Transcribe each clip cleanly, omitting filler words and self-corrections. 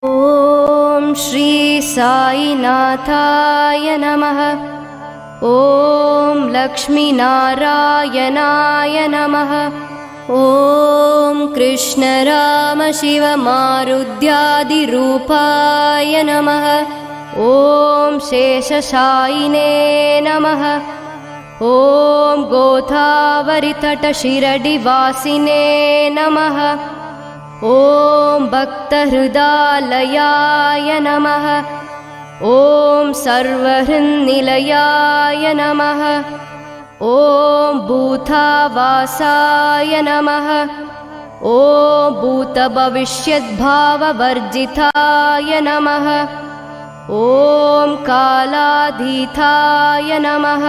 ॐ श्री साईनाथाय नमः। ॐ लक्ष्मीनारायणाय नमः। ॐ कृष्णराम शिव मारुद्यादिरूपाय नमः। ॐ शेषशायिने नमः। ॐ गोदावरीतटशिरडिवासिने नमः। ॐ भक्तहृदालयाय नमः। ॐ सर्वहृन्निलयाय नमः। ॐ भूतावासाय नमः। ॐ भूतभविष्यद्भाववर्जिताय नमः। ॐ कालाधीताय नमः।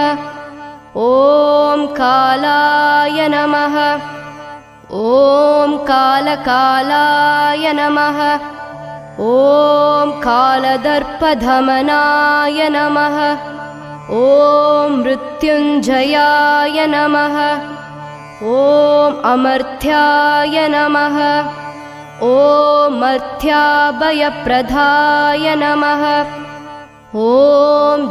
ॐ कालाय नमः। ॐ कालकालाय नमः। ॐ कालदर्पधमनाय नमः। ॐ मृत्युञ्जयाय नमः। ॐ अमर्त्याय नमः। ॐ मर्त्याभयप्रदाय नमः। ॐ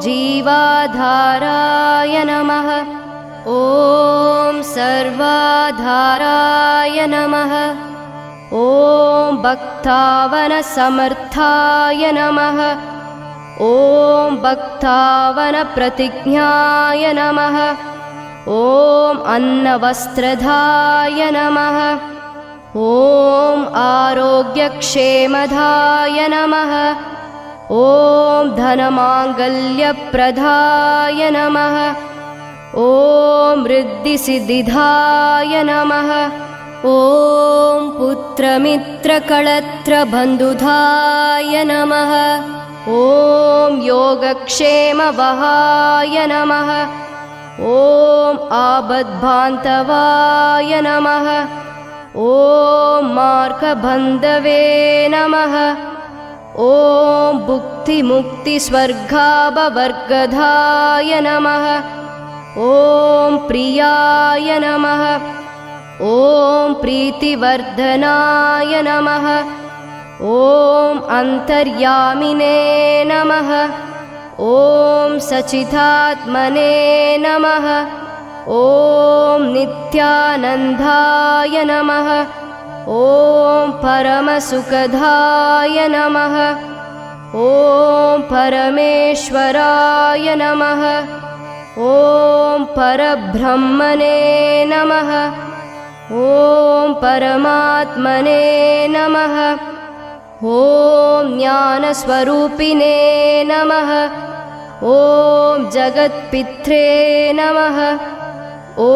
जीवाधाराय नमः। ॐ सर्वाधाराय नमः। ॐ भक्तावनसमर्थाय नमः। ॐ भक्तावनप्रतिज्ञाय नमः। ॐ अन्नवस्त्रधाय नमः। ॐ आरोग्यक्षेमदाय नमः। ॐ धनमाङ्गल्यप्रदाय नमः। ॐ वृद्धिसिद्धिदाय नमः। ॐ पुत्रमित्रकळत्रबन्धुदाय नमः। ॐ योगक्षेमवहाय नमः। ॐ आबद्बान्धवाय नमः। ॐ मार्गबन्धवे नमः। ॐ भुक्तिमुक्तिस्वर्गाभवर्गदाय नमः। ॐ प्रियाय नमः। ॐ प्रीतिवर्धनाय नमः। ॐ अन्तर्यामिने नमः। ॐ सच्चिदात्मने नमः। ॐ नित्यानन्दाय नमः। ॐ परमसुखदाय नमः। ॐ परमेश्वराय नमः। ॐ परब्रह्मणे नमः। ॐ परमात्मने नमः। ॐ ज्ञानस्वरूपिणे नमः। ॐ जगत्पित्रे नमः। ॐ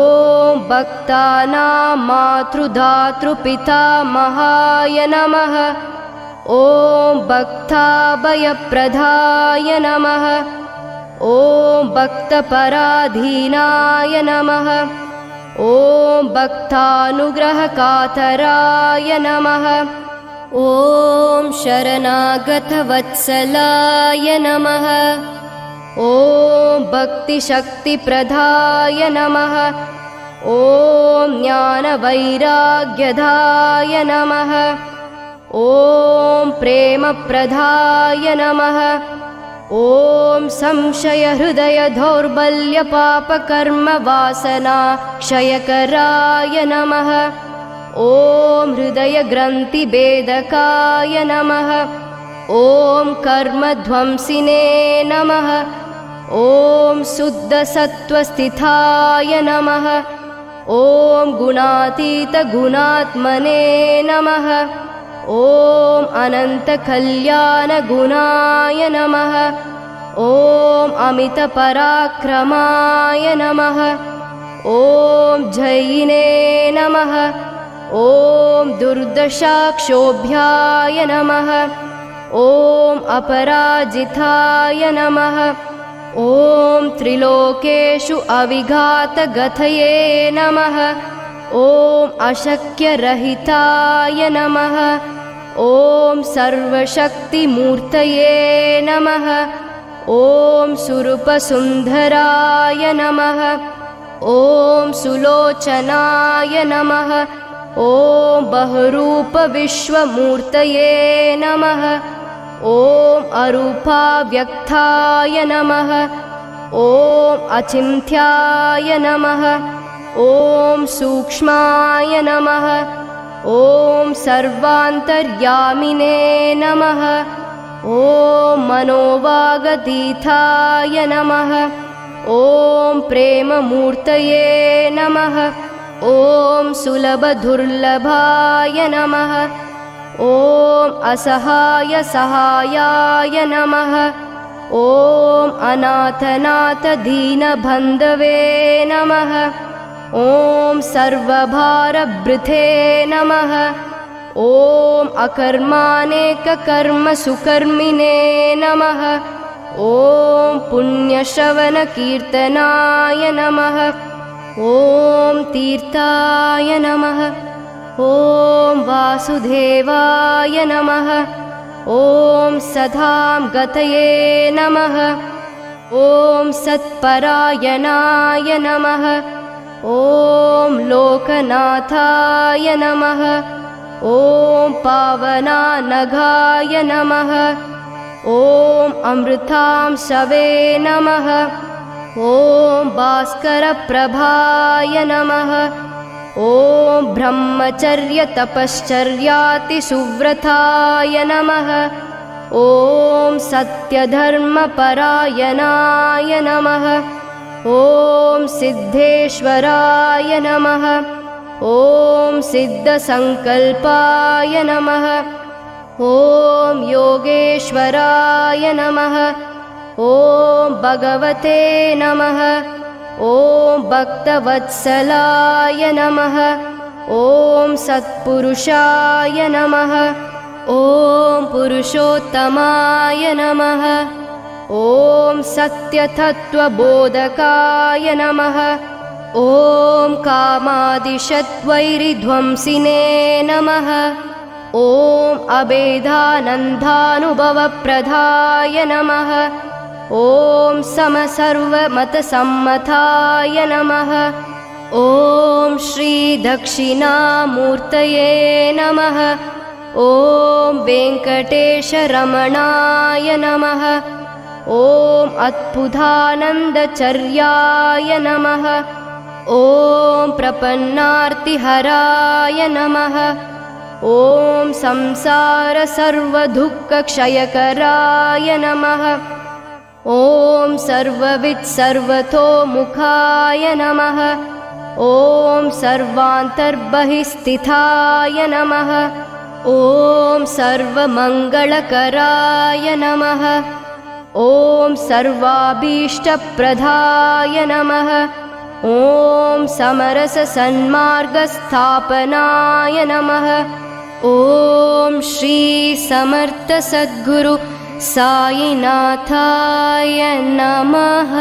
भक्तानां मातृदातृपितामहाय नमः। ॐ भक्ताभयप्रदाय नमः। ॐ भक्तपराधीनाय नमः। ॐ भक्तानुग्रहकातराय नमः। ॐ शरणागतवत्सलाय नमः। ॐ भक्तिशक्तिप्रदाय नमः। ॐ ज्ञानवैराग्यदाय नमः। ॐ प्रेमप्रदाय नमः। ॐ संशयहृदयदौर्बल्यपापकर्मवासनाक्षयकराय नमः। ॐ हृदयग्रन्थिभेदकाय नमः। ॐ कर्मध्वंसिने नमः। ॐ शुद्धसत्त्वस्थिताय नमः। ॐ गुणातीतगुणात्मने नमः। ॐ अनन्तकल्याणगुणाय नमः। ॐ अमितपराक्रमाय नमः। ॐ जयिने नमः। ॐ दुर्दशाक्षोभ्याय नमः। ॐ अपराजिताय नमः। ॐ त्रिलोकेषु अविघातगतये नमः। ॐ अशक्यरहिताय नमः। ॐ सर्वशक्तिमूर्तये नमः। ॐ सुरूपसुन्दराय नमः। ॐ सुलोचनाय नमः। ॐ बहुरूपविश्वमूर्तये नमः। ॐ अरूपाव्यक्ताय नमः ॐ अचिन्त्याय नमः ॐ सूक्ष्माय नमः ॐ सर्वान्तर्यामिने नमः ॐ मनोवागतीताय नमः ॐ प्रेममूर्तये नमः ॐ सुलभदुर्लभाय नमः ॐ असहायसहायाय नमः ॐ अनाथनाथदीनबन्धवे नमः ॐ सर्वभारभृते नमः ॐ अकर्मानेककर्मसुकर्मिणे नमः ॐ पुण्यश्रवणकीर्तनाय नमः ॐ तीर्थाय नमः ॐ वासुदेवाय नमः ॐ सधां गतये नमः ॐ सत्परायणाय नमः ॐ लोकनाथाय नमः ॐ पावनानघाय नमः ॐ अमृतांशवे नमः ॐ भास्करप्रभाय नमः ॐ ब्रह्मचर्यतपश्चर्यातिसुव्रताय नमः ॐ सत्यधर्मपरायणाय नमः ॐ सिद्धेश्वराय नमः ॐ सिद्धसङ्कल्पाय नमः ॐ योगेश्वराय नमः ॐ भगवते नमः ॐ भक्तवत्सलाय नमः ॐ सत्पुरुषाय नमः ॐ पुरुषोत्तमाय नमः ॐ सत्यतत्त्वबोधकाय नमः ॐ कामादिशत्वैरिध्वंसिने नमः ॐ अभेदानन्दानुभवप्रदाय नमः ॐ समसर्वमतसम्मताय नमः ॐ श्रीदक्षिणामूर्तये नमः ॐ वेङ्कटेशरमणाय नमः ॐ अद्भुतानन्दचर्याय नमः ॐ प्रपन्नार्तिहराय नमः ॐ संसारसर्वदुःखक्षयकराय नमः ॐ सर्ववित्सर्वतोमुखाय नमः ॐ सर्वान्तर्बहिस्थिताय नमः ॐ सर्वमङ्गलकराय नमः ॐ सर्वाभीष्टप्रदाय नमः ॐ समरससन्मार्गस्थापनाय नमः ॐ श्री समर्थ सद्गुरु साईनाथाय नमः।